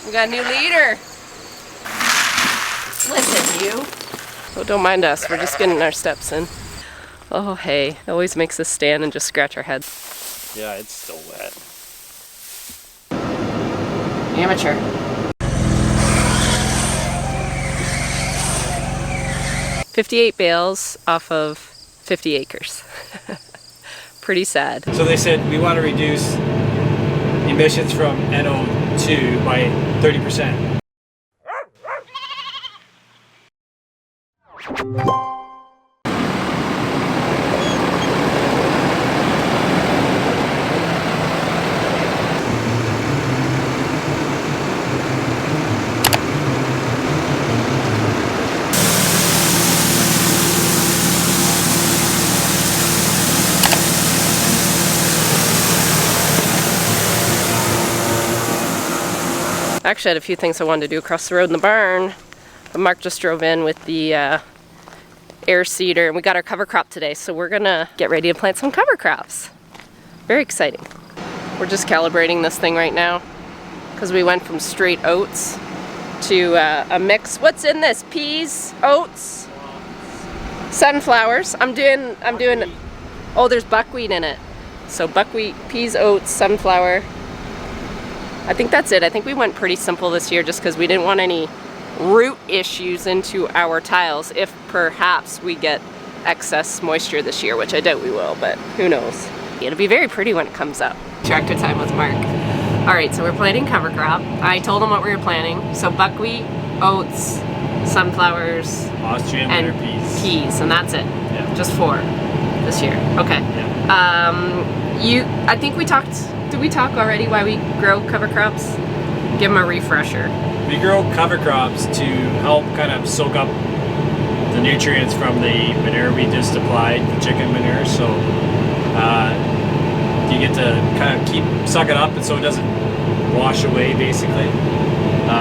We got a new leader. Listen, you. Oh, don't mind us. We're just getting our steps in. Oh, hey. It always makes us stand and just scratch our heads. Yeah, it's still wet. Amateur. $58 bales off of 50 acres. Pretty sad. So they said we want to reduce emissions from NO2 by 30%. Actually, I had a few things I wanted to do across the road in the barn, but Mark just drove in with the air seeder, and we got our cover crop today, so we're gonna get ready to plant some cover crops. Very exciting. We're just calibrating this thing right now because we went from straight oats to a mix. What's in this? Peas, oats, sunflowers. I'm doing. Oh, there's buckwheat in it. So buckwheat, peas, oats, sunflower. I think that's it. I think we went pretty simple this year just because we didn't want any root issues into our tiles if perhaps we get excess moisture this year, which I doubt we will, but who knows. It'll be very pretty when it comes up. Tractor time with Mark. All right, so we're planting cover crop. I told him what we were planting. So buckwheat, oats, sunflowers, Austrian and winter peas, and that's it. Yeah. Just 4 this year. Okay. Yeah. I think we talked. Did we talk already why we grow cover crops? Give them a refresher. We grow cover crops to help kind of soak up the nutrients from the manure we just applied, the chicken manure. So you get to kind of suck it up, and so it doesn't wash away, basically.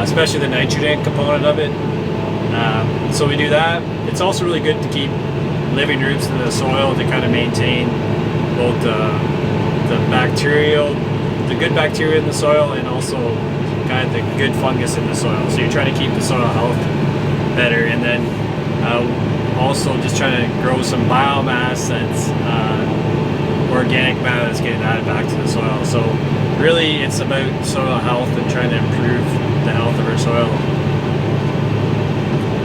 Especially the nitrogen component of it. So we do that. It's also really good to keep living roots in the soil to kind of maintain both the good bacteria in the soil, and also kind of the good fungus in the soil. So you're trying to keep the soil health better, and then also just trying to grow some biomass that's organic matter that's getting added back to the soil. So really it's about soil health and trying to improve the health of our soil.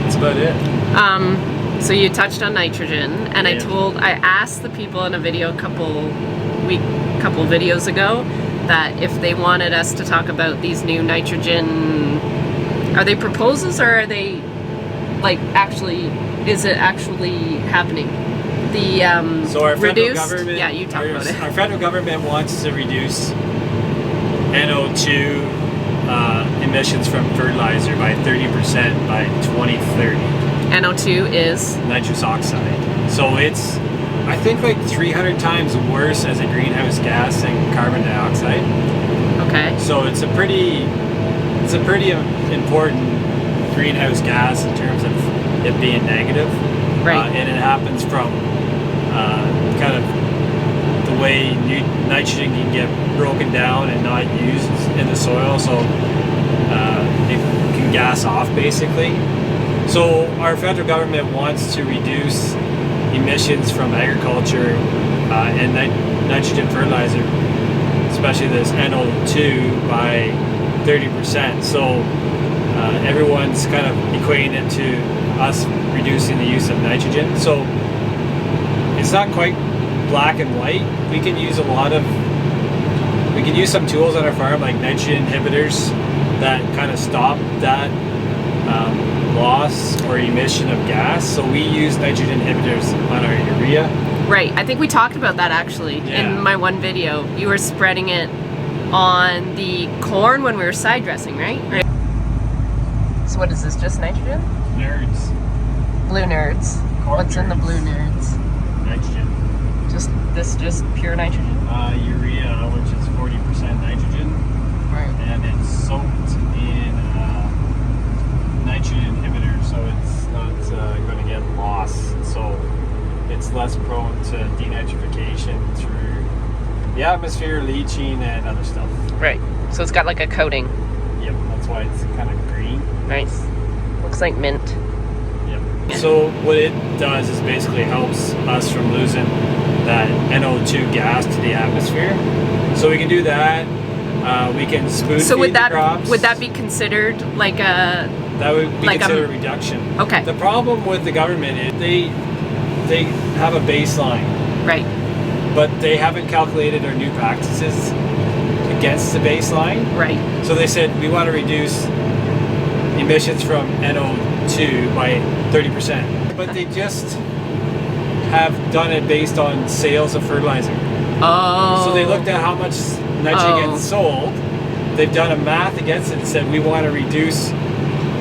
That's about it. So you touched on nitrogen, and Yeah. I asked the people in a video a couple videos ago that if they wanted us to talk about these new nitrogen, are they proposals or are they like is it actually happening? The So our federal reduced, government, yeah, you talk about it. Our federal government wants to reduce NO2 emissions from fertilizer by 30% by 2030. NO2 is nitrous oxide. So it's, I think, like 300 times worse as a greenhouse gas than carbon dioxide. Okay. So it's a pretty important greenhouse gas in terms of it being negative. Right. And it happens from kind of the way nitrogen can get broken down and not used in the soil, so it can gas off, basically. So our federal government wants to reduce emissions from agriculture and nitrogen fertilizer, especially this NO2, by 30%. So everyone's kind of equating it to us reducing the use of nitrogen. So it's not quite black and white. We can use some tools on our farm, like nitrogen inhibitors, that kind of stop that loss or emission of gas. So we use nitrogen inhibitors on our urea. Right. I think we talked about that actually in my one video. You were spreading it on the corn when we were side dressing, right? So what is this, just nitrogen? Nerds. Blue nerds. Corn What's in the blue nerds? Nitrogen. Just pure nitrogen? Urea, which is 40% nitrogen. Right. And it's soaked in nitrogen inhibitor, so it's not going to get lost. So it's less prone to denitrification through the atmosphere, leaching, and other stuff. Right. So it's got like a coating. Yep, that's why it's kind of green. Nice. Looks like mint. Yep. So what it does is basically helps us from losing that NO2 gas to the atmosphere. So we can do that. We can spoon feed the crops. Would that be considered like a? That would be considered a reduction. Okay. The problem with the government is they have a baseline. Right. But they haven't calculated our new practices against the baseline. Right. So they said we want to reduce emissions from NO2 by 30%. But they just have done it based on sales of fertilizer. Oh. So they looked at how much nitrogen gets sold. They've done a math against it and said we want to reduce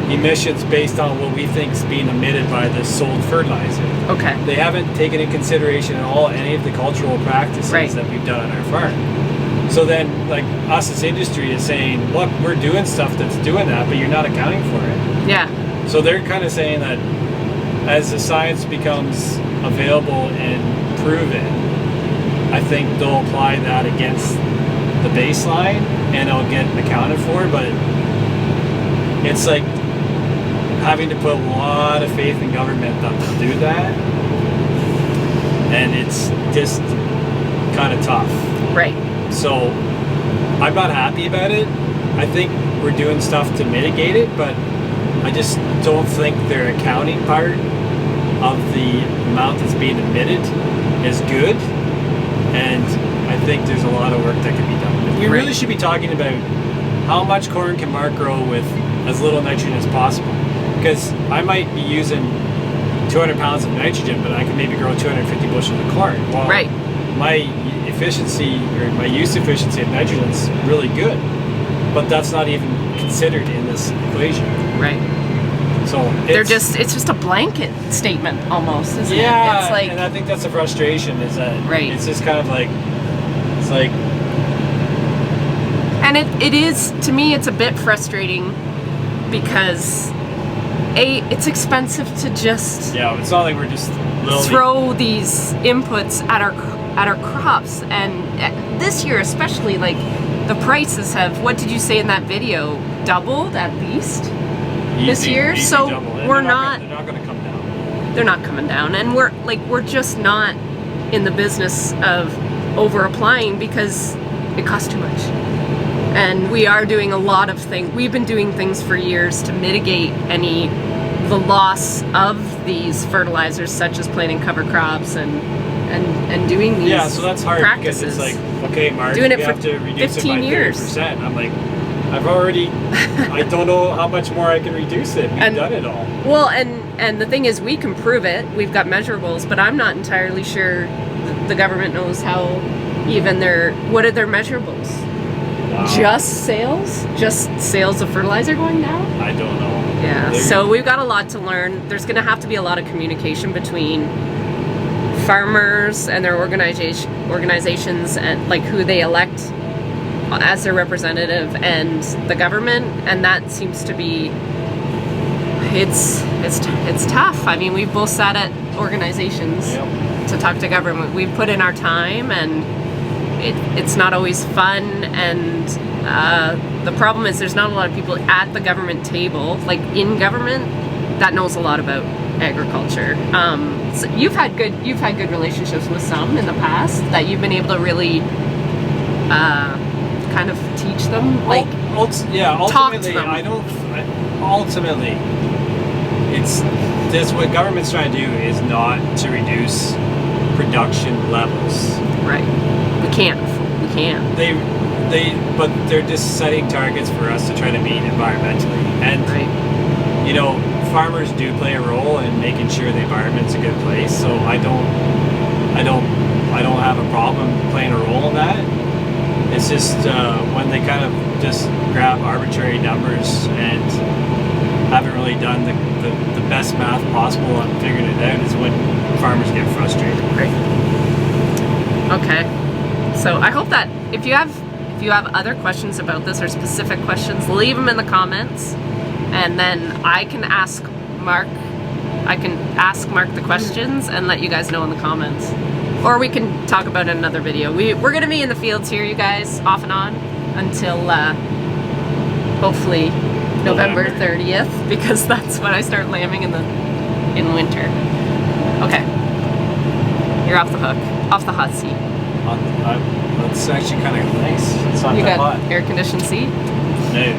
emissions based on what we think is being emitted by the sold fertilizer. Okay. They haven't taken in consideration at all any of the cultural practices that we've done on our farm. So then, like, us as industry is saying, look, we're doing stuff that's doing that, but you're not accounting for it. Yeah. So they're kind of saying that as the science becomes available and proven, I think they'll apply that against the baseline and it'll get accounted for, but it's like having to put a lot of faith in government that they'll do that, and it's just kind of tough. Right. So I'm not happy about it. I think we're doing stuff to mitigate it, but I just don't think their accounting part of the amount that's being emitted is good, and I think there's a lot of work that can be done. We really should be talking about how much corn can Mark grow with as little nitrogen as possible. Because I might be using 200 pounds of nitrogen, but I can maybe grow 250 bushels of corn. Well, my efficiency or my use efficiency of nitrogen is really good, but that's not even considered in this equation. Right. So it's just a blanket statement almost, isn't it? Yeah, it's like, and I think that's the frustration is that it's just kind of like, it's like. And it is, to me, it's a bit frustrating because it's expensive to just it's not like we're just throw these inputs at our crops, and this year especially, like, the prices have, what did you say in that video, doubled at least this year. So we're not they're not going to come down. They're not coming down, and we're just not in the business of over applying because it costs too much. And we are doing a lot of things. We've been doing things for years to mitigate the loss of these fertilizers, such as planting cover crops and doing these so that's hard practices. Because it's like, okay, Mark, doing we have to reduce 15 it by years. 30%. I'm like, I've already, I don't know how much more I can reduce it. We've done it all. Well, and the thing is, we can prove it. We've got measurables, but I'm not entirely sure the government knows how even what are their measurables? Wow. Just sales of fertilizer going down? I don't know. Yeah, so we've got a lot to learn. There's going to have to be a lot of communication between farmers and their organizations and like who they elect as their representative and the government, and that seems to be it's tough. I mean, we've both sat at organizations to talk to government. We've put in our time, and it's not always fun, and the problem is there's not a lot of people at the government table, like in government, that knows a lot about agriculture. So you've had good relationships with some in the past that you've been able to really kind of teach them, like talk to them. Ultimately, it's this. What government's trying to do is not to reduce production levels. Right. We can't. But they're just setting targets for us to try to meet environmentally, and you know, farmers do play a role in making sure the environment's a good place. So I don't have a problem playing a role in that. It's just when they kind of just grab arbitrary numbers and haven't really done the best math possible on figuring it out is when farmers get frustrated. Right. Okay. So I hope that if you have other questions about this or specific questions, leave them in the comments, and then I can ask Mark the questions and let you guys know in the comments. Or we can talk about it in another video. We're gonna be in the fields here, you guys, off and on, until hopefully November 30th, because that's when I start lambing in winter. Okay, you're off the hook, off the hot seat. It's actually kind of nice. It's not You that got hot. air conditioned seat? No.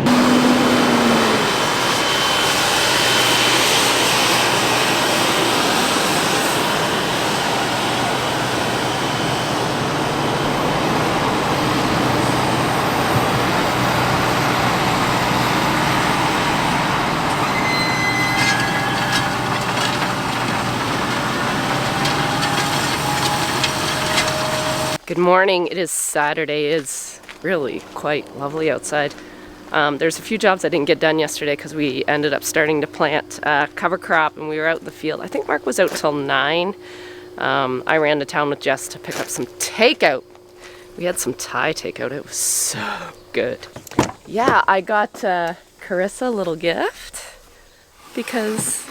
Good morning. It is Saturday. It's really quite lovely outside. There's a few jobs I didn't get done yesterday because we ended up starting to plant cover crop and we were out in the field. I think Mark was out till 9. I ran to town with Jess to pick up some takeout. We had some Thai takeout. It was so good. Yeah, I got Carissa a little gift because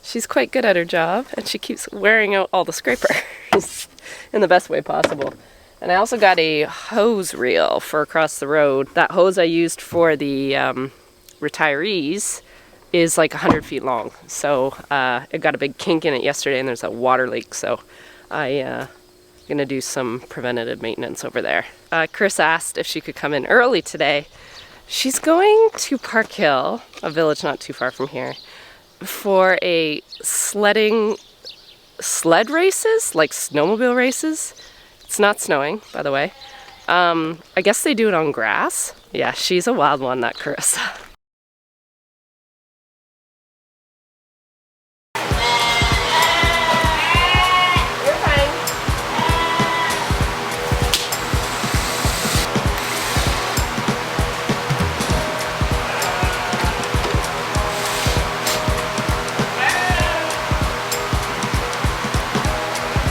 she's quite good at her job and she keeps wearing out all the scrapers in the best way possible. And I also got a hose reel for across the road. That hose I used for the retirees is like 100 feet long. So it got a big kink in it yesterday and there's a water leak. So I'm gonna do some preventative maintenance over there. Chris asked if she could come in early today. She's going to Park Hill, a village not too far from here, for a sled races, like snowmobile races. It's not snowing, by the way. I guess they do it on grass. Yeah, she's a wild one, that Carissa. You're fine.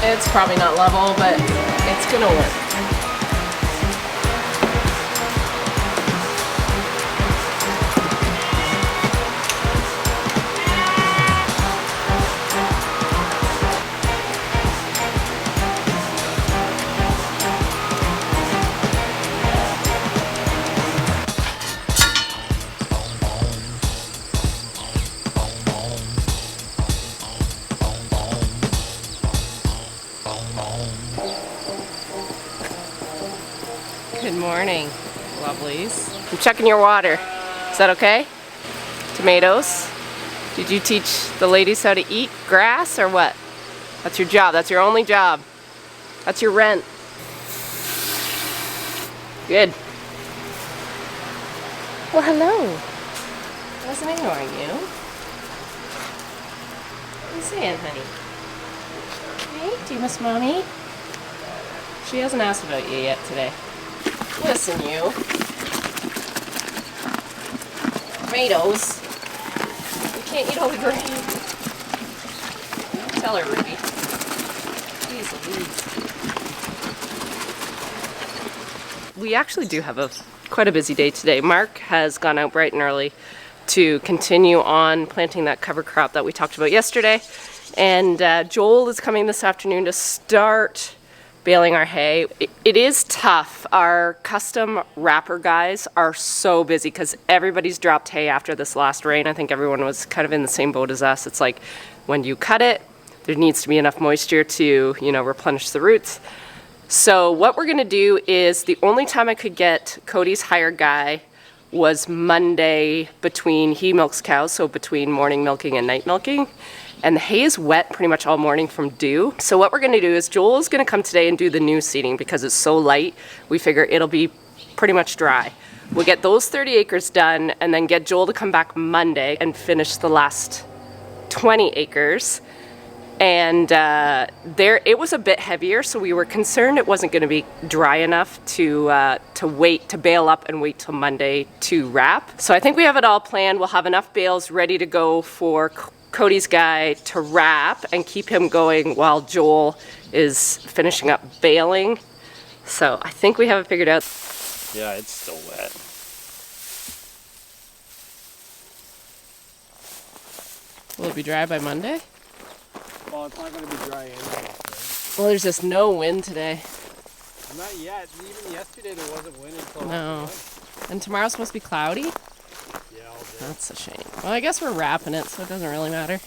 It's probably not level, but it's gonna work. Good morning, lovelies. I'm checking your water. Is that okay? Tomatoes. Did you teach the ladies how to eat grass or what? That's your job. That's your only job. That's your rent. Good. Well, hello. I wasn't ignoring you. What are you saying, honey? Hey, do you miss Mommy? She hasn't asked about you yet today. Listen, you. Tomatoes. You can't eat all the grain. Tell her, Ruby. Jeez Louise. We actually do have quite a busy day today. Mark has gone out bright and early to continue on planting that cover crop that we talked about yesterday. And Joel is coming this afternoon to start baling our hay. It is tough. Our custom wrapper guys are so busy because everybody's dropped hay after this last rain. I think everyone was kind of in the same boat as us. It's like when you cut it, there needs to be enough moisture to, replenish the roots. So what we're gonna do is, the only time I could get Cody's hired guy was Monday he milks cows, so between morning milking and night milking. And the hay is wet pretty much all morning from dew. So what we're gonna do is Joel is gonna come today and do the new seeding because it's so light. We figure it'll be pretty much dry. We'll get those 30 acres done and then get Joel to come back Monday and finish the last 20 acres. And it was a bit heavier, so we were concerned it wasn't gonna be dry enough to bale up and wait till Monday to wrap. So I think we have it all planned. We'll have enough bales ready to go for Cody's guy to wrap and keep him going while Joel is finishing up baling. So I think we have it figured out. Yeah, it's still wet. Will it be dry by Monday? Well, it's not going to be dry anyway. Right? Well, there's just no wind today. Not yet. Even yesterday there wasn't wind until No. And tomorrow's supposed to be cloudy? Yeah. all day. That's a shame. Well, I guess we're wrapping it, so it doesn't really matter. Yeah,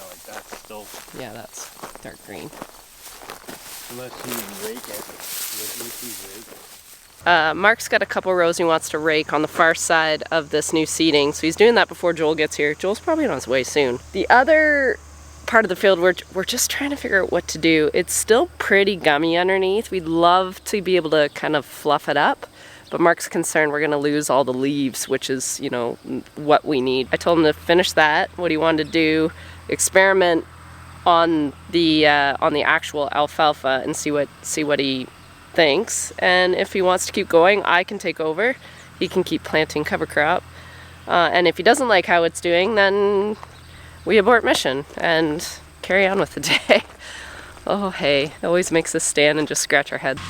like that's still. Yeah, that's dark green. Unless you rake it. Unless you rake it. Mark's got a couple rows he wants to rake on the far side of this new seeding, so he's doing that before Joel gets here. Joel's probably on his way soon. The other part of the field, we're just trying to figure out what to do. It's still pretty gummy underneath. We'd love to be able to kind of fluff it up, but Mark's concerned we're gonna lose all the leaves, which is, you know, what we need. I told him to finish that, what he wanted to do, experiment on the actual alfalfa and see what he thinks, and if he wants to keep going, I can take over. He can keep planting cover crop, and if he doesn't like how it's doing, then we abort mission and carry on with the day. Oh hey, it always makes us stand and just scratch our heads.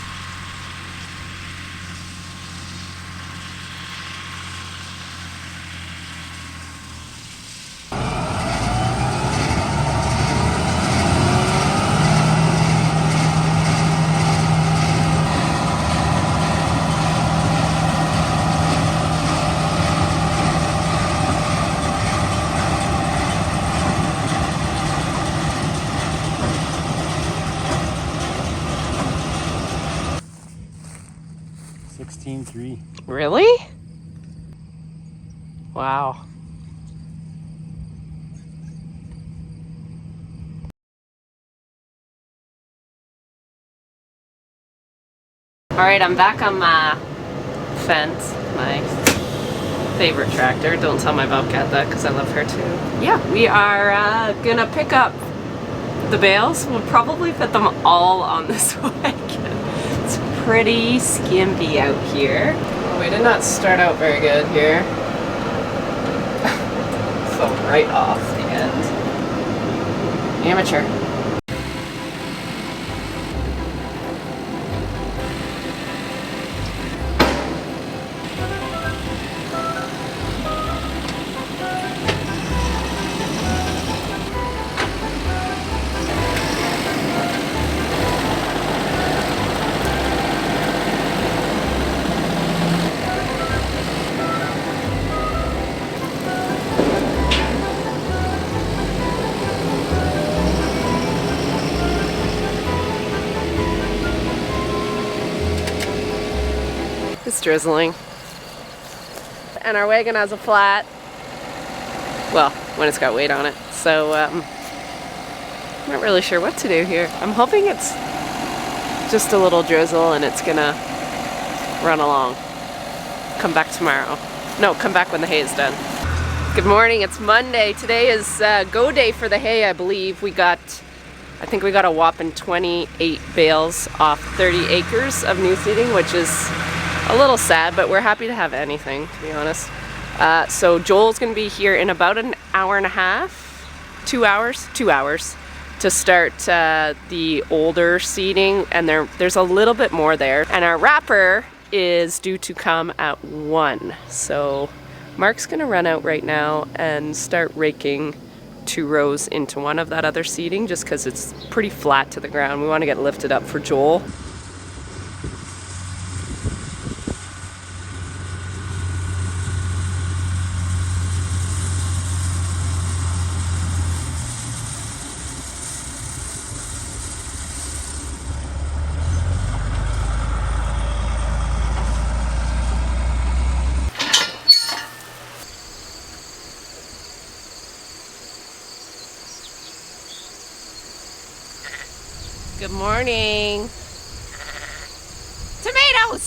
Really? Wow. All right, I'm back on my fence, my favorite tractor. Don't tell my bobcat that because I love her too. Yeah, we are gonna pick up the bales. We'll probably fit them all on this wagon. It's pretty skimpy out here. We did not start out very good here. So right off the end. Amateur. It's drizzling. And our wagon has a flat. Well, when it's got weight on it. So, I'm not really sure what to do here. I'm hoping it's just a little drizzle and it's gonna run along. Come back tomorrow. No, come back when the hay is done. Good morning, it's Monday. Today is go day for the hay, I believe. I think we got a whopping 28 bales off 30 acres of new seeding, which is a little sad, but we're happy to have anything, to be honest. So Joel's gonna be here in about an hour and a half, 2 hours to start the older seeding, and there's a little bit more there. And our wrapper is due to come at 1. So Mark's gonna run out right now and start raking 2 rows into one of that other seeding just because it's pretty flat to the ground. We want to get lifted up for Joel. Good morning. Tomatoes!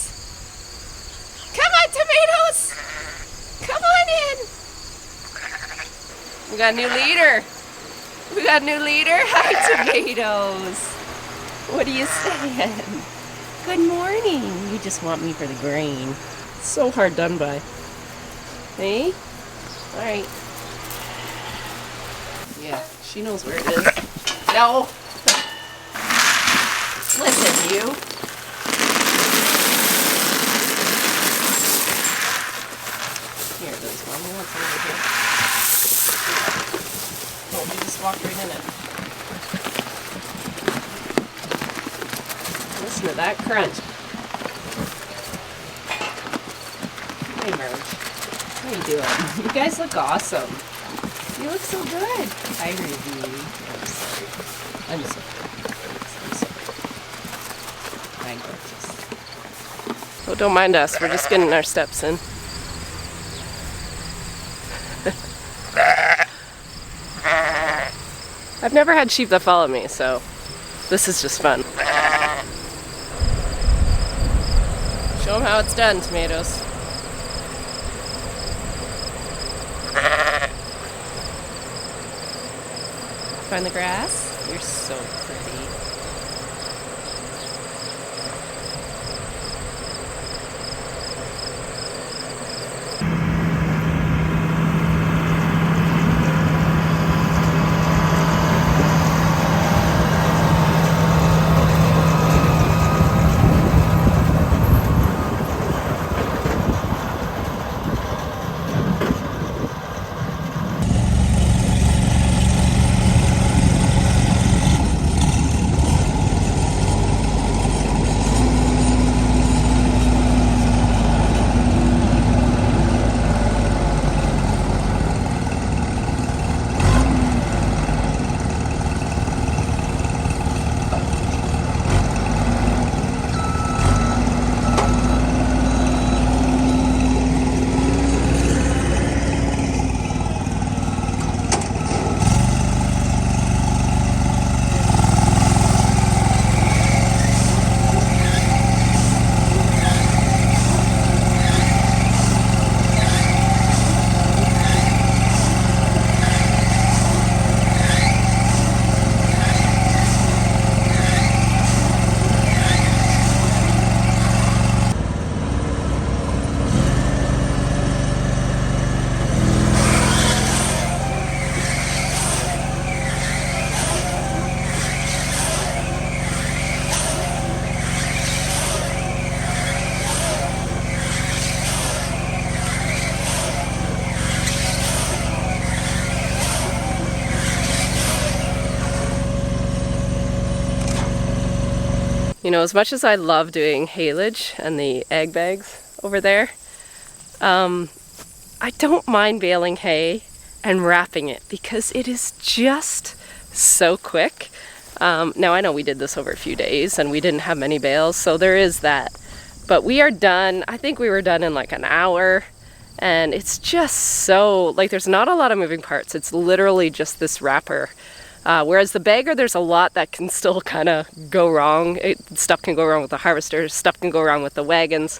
Come on, tomatoes! Come on in! We got a new leader. We got a new leader. Hi, tomatoes. What are you saying? Good morning. You just want me for the grain. So hard done by. Hey? All right. Yeah, she knows where it is. No! Listen, you. Here it is, Mom. You want some over here? Oh, we just walked right in it. Listen to that crunch. Hey, Merge. How are you doing? You guys look awesome. You look so good. Hi, Ruby. I'm so my gorgeous. Oh, don't mind us. We're just getting our steps in. I've never had sheep that follow me, so this is just fun. Show them how it's done, tomatoes. Find the grass? You're so pretty. You know, as much as I love doing haylage and the egg bags over there, I don't mind baling hay and wrapping it because it is just so quick. Now I know we did this over a few days and we didn't have many bales, so there is that. But we are done. I think we were done in like an hour, and it's just so, like, there's not a lot of moving parts. It's literally just this wrapper. Whereas the bagger, there's a lot that can still kind of go wrong. Stuff can go wrong with the harvesters, stuff can go wrong with the wagons,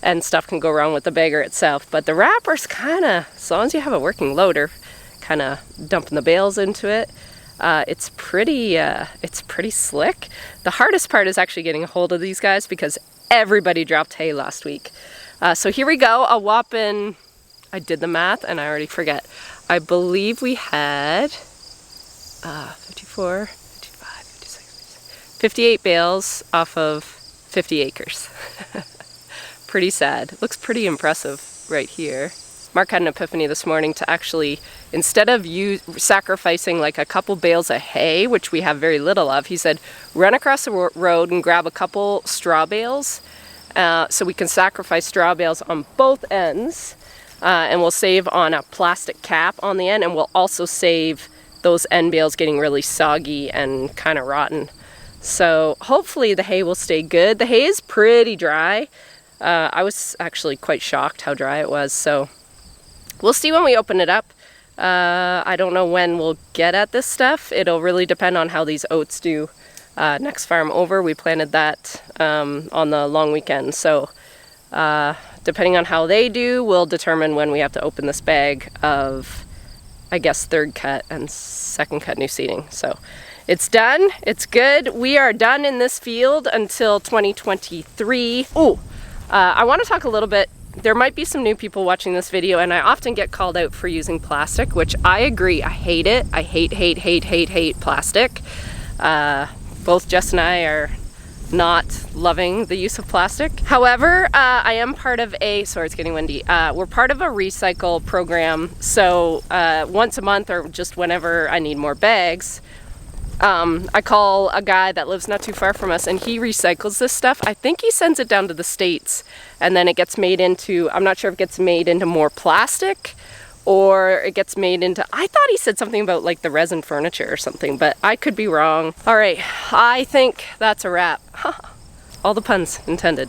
and stuff can go wrong with the bagger itself. But the wrapper's kind of, as long as you have a working loader, kind of dumping the bales into it, it's pretty slick. The hardest part is actually getting a hold of these guys because everybody dropped hay last week. So here we go, a whopping, I did the math and I already forget. I believe we had 54, 55, 56, 58 bales off of 50 acres. Pretty sad. It looks pretty impressive right here. Mark had an epiphany this morning to actually, instead of you sacrificing like a couple bales of hay, which we have very little of, he said, run across the road and grab a couple straw bales so we can sacrifice straw bales on both ends, and we'll save on a plastic cap on the end, and we'll also save those end bales getting really soggy and kind of rotten. So hopefully the hay will stay good. The hay is pretty dry. I was actually quite shocked how dry it was, so we'll see when we open it up. I don't know when we'll get at this stuff. It'll really depend on how these oats do next farm over. We planted that on the long weekend, so depending on how they do, we'll determine when we have to open this bag of, I guess, third cut and second cut new seeding. So it's done, it's good. We are done in this field until 2023. Oh, I want to talk a little bit. There might be some new people watching this video, and I often get called out for using plastic, which I agree. I hate it. I hate plastic. Both Jess and I are not loving the use of plastic. However, I am part of a, sorry, it's getting windy. We're part of a recycle program. So once a month or just whenever I need more bags, I call a guy that lives not too far from us, and he recycles this stuff. I think he sends it down to the States, and then it gets made into, I'm not sure if it gets made into more plastic, or it gets made into, I thought he said something about like the resin furniture or something, but I could be wrong. All right, I think that's a wrap. All the puns intended.